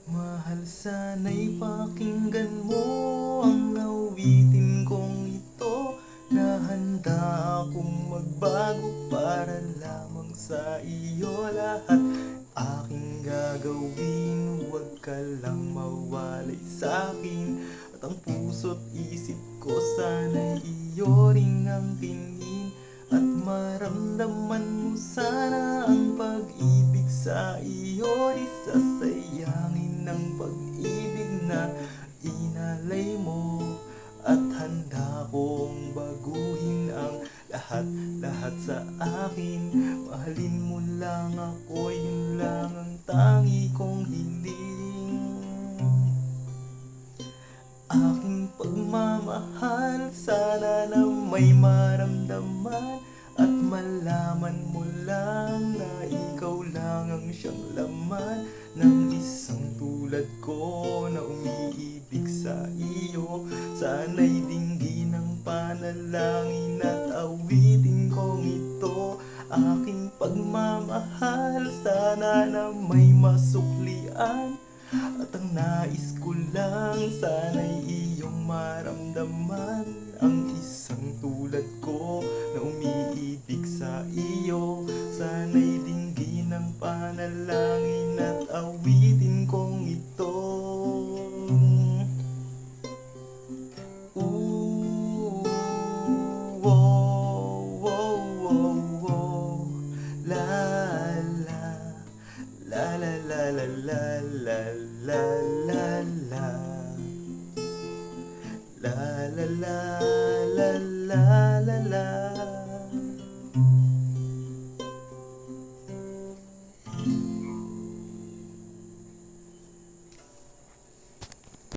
Mahal, sana'y pakinggan mo ang awitin kong ito, na handa akong magbago para lamang sa iyo. Lahat aking gagawin, huwag ka lang mawalay sa'kin. At ang puso't isip ko sana'y iyo ring ang tingin, at maramdaman mo sana ang pag-ibig sa iyo. Di sasayangin ng pag-ibig na inalay mo, at handa kong baguhin ang lahat-lahat sa akin. Mahalin mo lang ako, yun lang ang tangi kong hiling. Aking pagmamahal, sana na may maramdaman, at malaman mo lang na ikaw lang ang siyang laman ng isang tulad ko na umiibig sa iyo. Sana'y dinggin ang panalangin at awitin kong ito. Aking pagmamahal, sana na may masuklian, at ang nais ko lang sana'y iyong maramdaman ang isang tulad ko na umiibig sa iyo. Sana'y dinggin ang panalangin at awitin kong ito. Ooh, wow, wow, wow, wow. La la la la la la la la la la la la la la la la la la.